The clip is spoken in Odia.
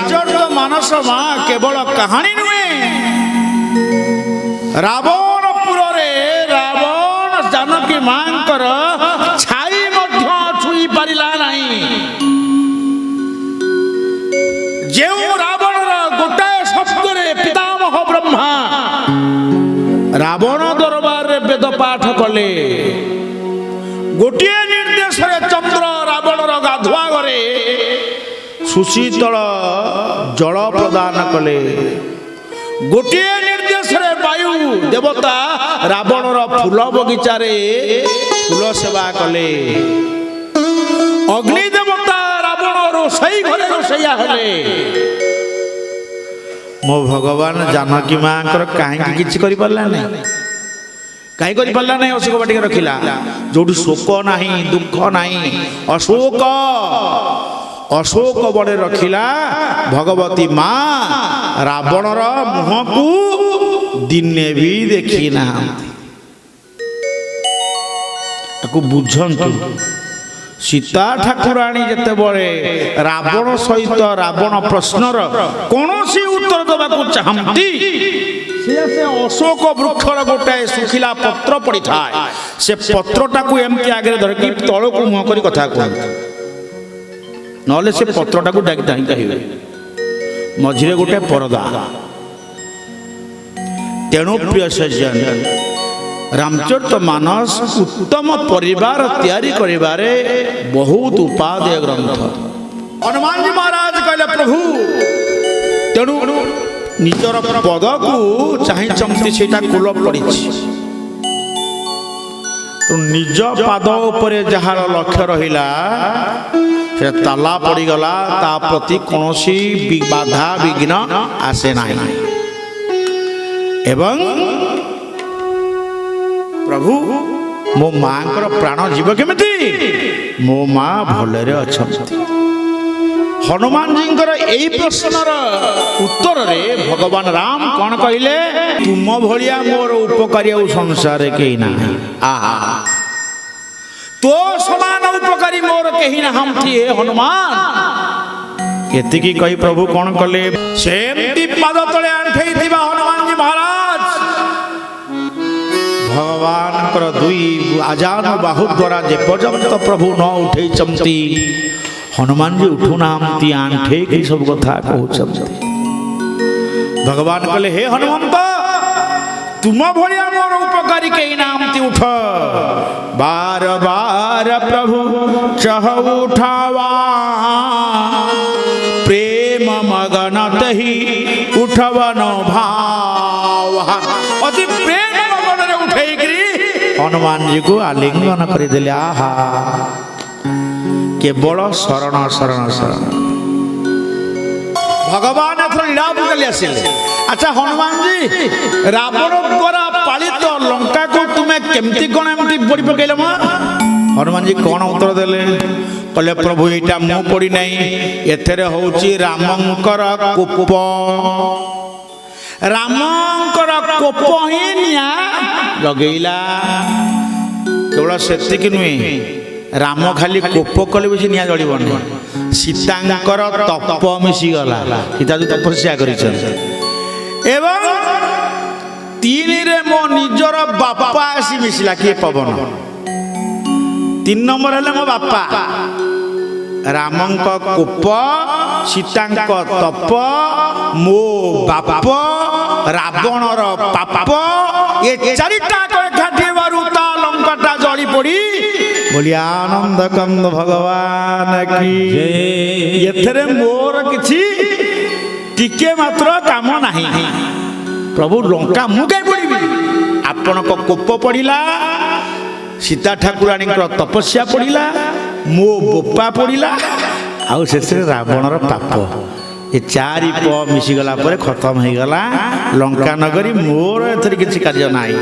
ରାମଚରିତ ମାନସ ମା କେବଳ କାହାଣୀ ନୁହେଁ, ରାବଣପୁରରେ ରାବଣ ଜାନକୀ ମାଙ୍କର ଛାଇ ମଧ୍ୟ ଛୁଇଁ ପାରିଲା ନାହିଁ। ଯେଉଁ ରାବଣର ଗୋଟାଏ ଶବ୍ଦରେ ପିତାମହ ବ୍ରହ୍ମା ରାବଣ ଦରବାରରେ ବେଦ ପାଠ କଲେ, ଗୋଟିଏ ନିର୍ଦ୍ଦେଶରେ ଚନ୍ଦ୍ର ରାବଣର ଗାଧୁଆ ଘରେ ସୁଶୀତଳ ଜଳ ପ୍ରଦାନ କଲେ, ଗୋଟିଏ ନିର୍ଦ୍ଦେଶରେ ବାୟୁ ଦେବତା ରାବଣର ଫୁଲ ବଗିଚାରେ ଫୁଲ ସେବା କଲେ, ଅଗ୍ନି ଦେବତା ରାବଣ ରୋଷେଇ ଘରେ ରୋଷେଇଆ ହେଲେ। ମୋ ଭଗବାନ ଜାନକୀ ମାଙ୍କର କାହିଁକି କିଛି କରିପାରିଲା ନାହିଁ? କାହିଁ କରିପାରିଲା ନାହିଁ? ଅଶୋକ ବାଟିକା ରଖିଲା ଯୋଉଠି ଶୋକ ନାହିଁ, ଦୁଃଖ ନାହିଁ, ଅଶୋକ ଅଶୋକ ବଣେ ରଖିଲା ଭଗବତୀ ମା ରାବଣର ମୁହଁକୁ ଦିନେ ବି ଦେଖି ନାହାନ୍ତି। ତାକୁ ବୁଝନ୍ତୁ, ସୀତା ଠାକୁରାଣୀ ଯେତେବେଳେ ରାବଣ ସହିତ ରାବଣ ପ୍ରଶ୍ନର କୌଣସି ଉତ୍ତର ଦେବାକୁ ଚାହାନ୍ତି, ସେ ଅଶୋକ ବୃକ୍ଷର ଗୋଟାଏ ଶୁଖିଲା ପତ୍ର ପଡ଼ିଥାଏ, ସେ ପତ୍ରଟାକୁ ଏମିତି ଆଗରେ ଧରିକି ତଳକୁ ମୁହଁ କରି କଥା କୁହନ୍ତି, ନହେଲେ ସେ ପତ୍ରଟାକୁ ଡାକି ଟାଣି କହିବେ। ମଝିରେ ଗୋଟେ ପରଦା। ତେଣୁ ପ୍ରିୟ ସଜ୍ଜନ, ରାମଚରିତ ମାନସ ଉତ୍ତମ ପରିବାର ତିଆରି କରିବାରେ ବହୁତ ଉପାଦେୟ ଗ୍ରନ୍ଥ। ହନୁମାନଜୀ ମହାରାଜ କହିଲେ ପ୍ରଭୁ, ତେଣୁ ନିଜର ପଦକୁ ଚାହିଁଛନ୍ତି, ସେଇଟା କୁଲ ପଡ଼ିଛି। ନିଜ ପାଦ ଉପରେ ଯାହାର ଲକ୍ଷ୍ୟ ରହିଲା ସେ ତାଲା ପଡ଼ିଗଲା, ତା ପ୍ରତି କୌଣସି ବାଧା ବିଘ୍ନ ଆସେ ନାହିଁ। ଏବଂ ପ୍ରଭୁ ମୋ ମାଙ୍କର ପ୍ରାଣ ଯିବ କେମିତି? ମୋ ମା ଭଲରେ ଅଛନ୍ତି। ହନୁମାନଜୀଙ୍କର ଏହି ପ୍ରଶ୍ନର ଉତ୍ତରରେ ଭଗବାନ ରାମ କଣ କହିଲେ? ତୁମ ଭଳିଆ ମୋର ଉପକାରୀ ଆଉ ସଂସାରରେ କେହି ନାହିଁ। ଆହା, ତୋ ସମାନ ଉପକାରୀ ମୋର କେହି ନାହାନ୍ତି ହେ ହନୁମାନ। ଏତିକି କହି ପ୍ରଭୁ କଣ କଲେ? ସେମିତି ପାଦ ତଳେ ଆଣ୍ଠେଇଥିବା ହନୁମାନଜୀ ମହାରାଜ ଭଗବାନଙ୍କର ଦୁଇ ଆଜାନ ବାହୁ ଦ୍ୱାରା ଯେପର୍ଯ୍ୟନ୍ତ ପ୍ରଭୁ ନ ଉଠେଇଛନ୍ତି, ହନୁମାନଜୀ ଉଠୁନାହାନ୍ତି, ଆଣ୍ଠେଇକି ସବୁ କଥା କହୁଛନ୍ତି। ଭଗବାନ କହିଲେ, ହେ ହନୁମନ୍ତ, ତୁମ ଭଳିଆ ମୋର ଉପକାରୀ କେହି ନାହାନ୍ତି, ଉଠ। ବାର ବାର ପ୍ରଭୁ ଚହ ଉଠାवा, ପ୍ରେମ ମଗନ ତହି ଉଠବନ ଭାವ। ଅତି ପ୍ରେମ ମଗନରେ ଉଠେଇକିରି ହନୁମାନଜୀକୁ ଆଲିଙ୍ଗନ କରିଦେଲେ। ଆହା, କେବଳ ଶରଣ ଶରଣ ଶରଣ। ଭଗବାନ ଏଥର ଲୀଳାପକାଲି ଆସିଲେ। ଆଚ୍ଛା ହନୁମାନଜୀ, ରାବଣ ଦ୍ୱାରା ପାଳିତ ଲଙ୍କାକୁ ତୁମେ କେମିତି କଣ ଏମିତି ପୋଡ଼ି ପକେଇଲ? ମା ହନୁମାନଜୀ କଣ ଉତ୍ତର ଦେଲେ? କହିଲେ, ପ୍ରଭୁ ଏଇଟା ମୁଁ ପୋଡ଼ି ନାହିଁ, ଏଥିରେ ହଉଛି ରାମଙ୍କର କୋପ। ରାମଙ୍କର କୋପ ହିଁ ନିଆଁ ଲଗେଇଲା। କେବଳ ସେତିକି ନୁହେଁ, ରାମ ଖାଲି କୋପ କଲେ ବି ସେ ନିଆଁ ଜଳିବନି, ସୀତାଙ୍କର ତପ ମିଶିଗଲା। ସୀତା ଯୋଉ ତପସ୍ୟା କରିଛନ୍ତି। ଏବଂ ତିନିରେ ମୋ ନିଜର ବାପା ଆସି ମିଶିଲା। କିଏ? ପବନ। 3 ନମ୍ବର ହେଲେ ମୋ ବାପା। ରାମଙ୍କ କୋପ, ସୀତାଙ୍କ ତପ, ମୋ ବାପ, ରାବଣର ପାପ, ଏ ଚାରିଟା ଏକାଠି ହେବାରୁ ତା ଲଙ୍କାଟା ଜଳି ପଡ଼ି ବୋଲି ଆନନ୍ଦ କନ୍ଦ ଭଗବାନ କି। ଏଥିରେ ମୋର କିଛି ଟିକେ ମାତ୍ର କାମ ନାହିଁ। ପ୍ରଭୁ ଲଙ୍କା ମୁଁ କାହିଁ ପଡ଼ିବି? ଆପଣଙ୍କ କୋପ ପଡ଼ିଲା, ସୀତା ଠାକୁରାଣୀଙ୍କର ତପସ୍ୟା ପଡ଼ିଲା, ମୋ ବୋପା ପଡ଼ିଲା, ଆଉ ଶେଷରେ ରାବଣର ପାପ। ଏ 4 ପ ମିଶିଗଲା ପରେ ଖତମ ହେଇଗଲା ଲଙ୍କା ନଗରୀ। ମୋର ଏଥିରେ କିଛି କାର୍ଯ୍ୟ ନାହିଁ।